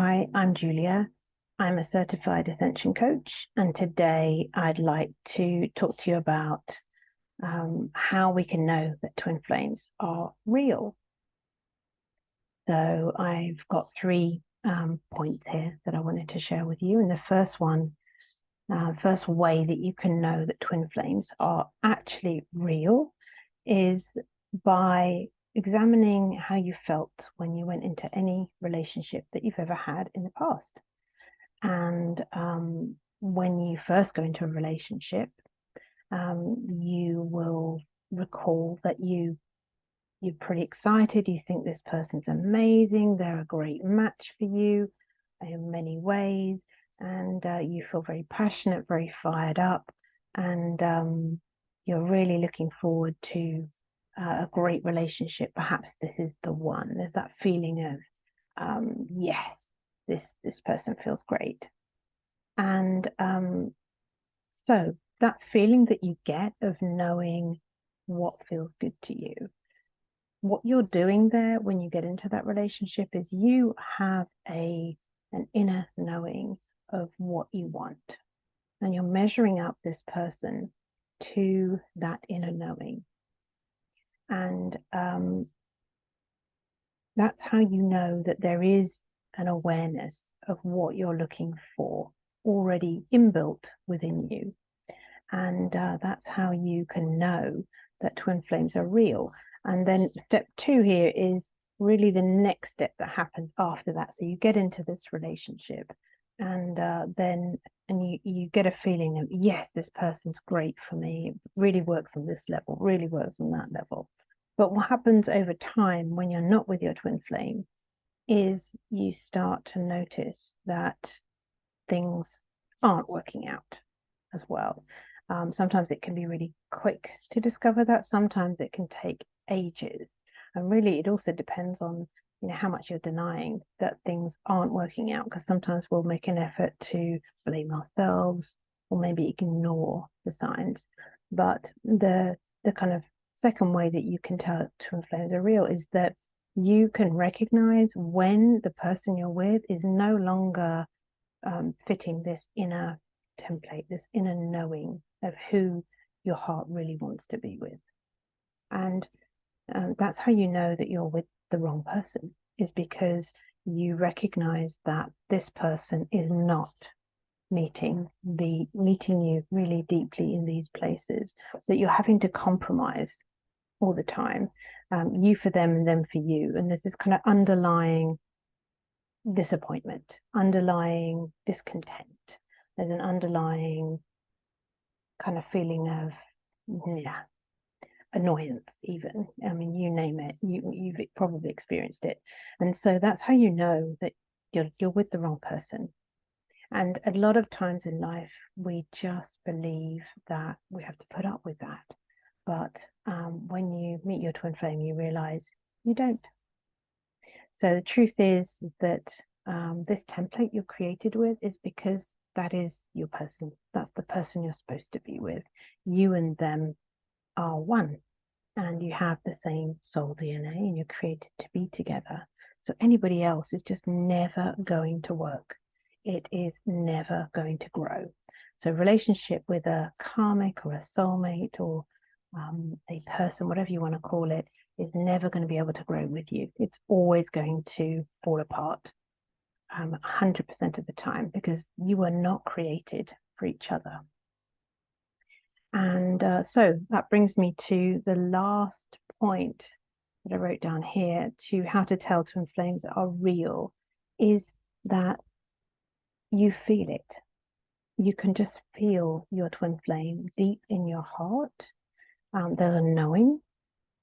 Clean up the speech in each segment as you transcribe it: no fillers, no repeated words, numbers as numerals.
Hi, I'm Julia. I'm a certified Ascension coach, and today I'd like to talk to you about how we can know that twin flames are real. So I've got three points here that I wanted to share with you. And the first one, first way that you can know that twin flames are actually real is by examining how you felt when you went into any relationship that you've ever had in the past. And when you first go into a relationship, you will recall that you're pretty excited. You think this person's amazing. They're a great match for you in many ways. And you feel very passionate, very fired up. And you're really looking forward to a great relationship. Perhaps this is the one. There's that feeling of, yes, this person feels great. And so that feeling that you get of knowing what feels good to you, what you're doing there when you get into that relationship is you have an inner knowing of what you want. And you're measuring up this person to that inner knowing. And that's how you know that there is an awareness of what you're looking for already inbuilt within you. And that's how you can know that twin flames are real. And then step two here is really the next step that happens after that. So you get into this relationship and you get a feeling of, yes, this person's great for me. It really works on this level, really works on that level. But what happens over time when you're not with your twin flame is you start to notice that things aren't working out as well. Sometimes it can be really quick to discover that. Sometimes it can take ages. And really, it also depends on how much you're denying that things aren't working out, because sometimes we'll make an effort to blame ourselves or maybe ignore the signs. But the kind of second way that you can tell twin flames are real is that you can recognize when the person you're with is no longer fitting this inner template, this inner knowing of who your heart really wants to be with. And that's how you know that you're with the wrong person, is because you recognize that this person is not meeting you really deeply in these places, that you're having to compromise all the time, you for them and them for you. And there's this kind of underlying disappointment, underlying discontent. There's an underlying kind of feeling of annoyance even. I mean, you name it, you've probably experienced it. And so that's how you know that you're with the wrong person. And a lot of times in life, we just believe that we have to put up with that. But when you meet your twin flame, you realize you don't. So the truth is that this template you're created with is because that is your person. That's the person you're supposed to be with. You and them are one, and you have the same soul DNA, and you're created to be together. So anybody else is just never going to work. It is never going to grow. So relationship with a karmic or a soulmate or a person, whatever you want to call it, is never going to be able to grow with you. It's always going to fall apart 100% of the time, because you were not created for each other. And so that brings me to the last point that I wrote down here to how to tell twin flames are real, is that you feel it. You can just feel your twin flame deep in your heart. There's a knowing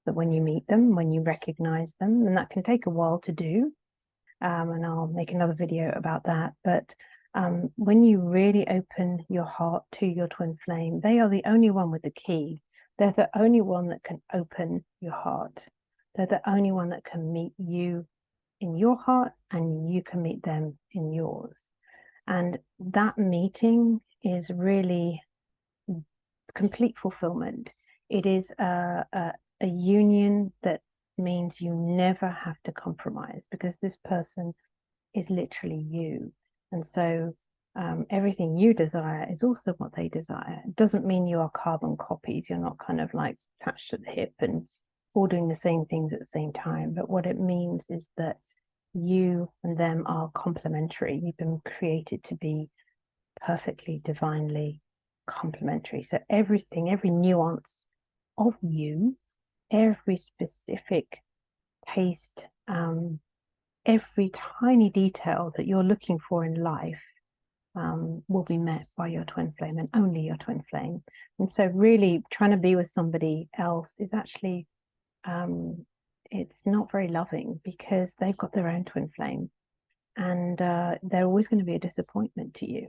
that when you meet them, when you recognize them, and that can take a while to do. And I'll make another video about that. But when you really open your heart to your twin flame, they are the only one with the key. They're the only one that can open your heart. They're the only one that can meet you in your heart, and you can meet them in yours. And that meeting is really complete fulfillment. It is a union that means you never have to compromise, because this person is literally you. And so everything you desire is also what they desire. It doesn't mean you are carbon copies. You're not kind of like attached to the hip and all doing the same things at the same time. But what it means is that you and them are complementary. You've been created to be perfectly, divinely complementary. So everything, every nuance of you, every specific taste, every tiny detail that you're looking for in life will be met by your twin flame and only your twin flame. And so really trying to be with somebody else is actually, it's not very loving, because they've got their own twin flame, and they're always going to be a disappointment to you.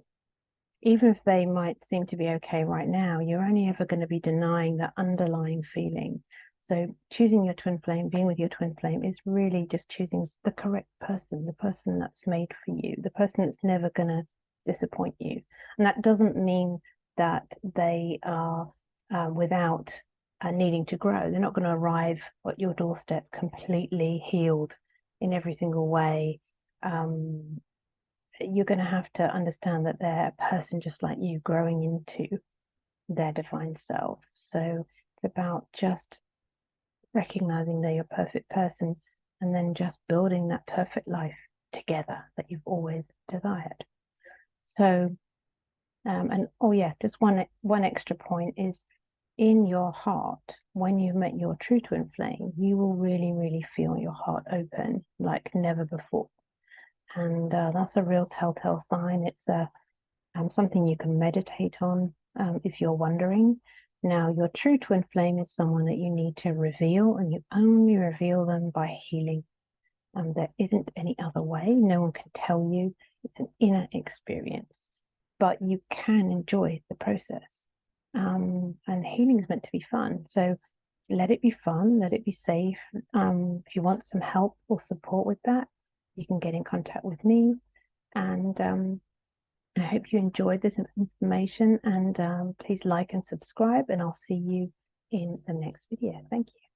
Even if they might seem to be okay right now, you're only ever going to be denying that underlying feeling. So choosing your twin flame, being with your twin flame, is really just choosing the correct person, the person that's made for you, the person that's never going to disappoint you. And that doesn't mean that they are without needing to grow. They're not going to arrive at your doorstep completely healed in every single way. You're going to have to understand that they're a person just like you, growing into their divine self. So it's about just recognizing they're your perfect person, and then just building that perfect life together that you've always desired. So, and oh yeah, just one extra point is, in your heart, when you've met your true twin flame, you will really, really feel your heart open like never before. And that's a real telltale sign. It's something you can meditate on if you're wondering. Now, your true twin flame is someone that you need to reveal, and you only reveal them by healing. There isn't any other way. No one can tell you. It's an inner experience, but you can enjoy the process. And healing is meant to be fun. So let it be fun, let it be safe. If you want some help or support with that, you can get in contact with me. And I hope you enjoyed this information, and please like and subscribe, and I'll see you in the next video. Thank you.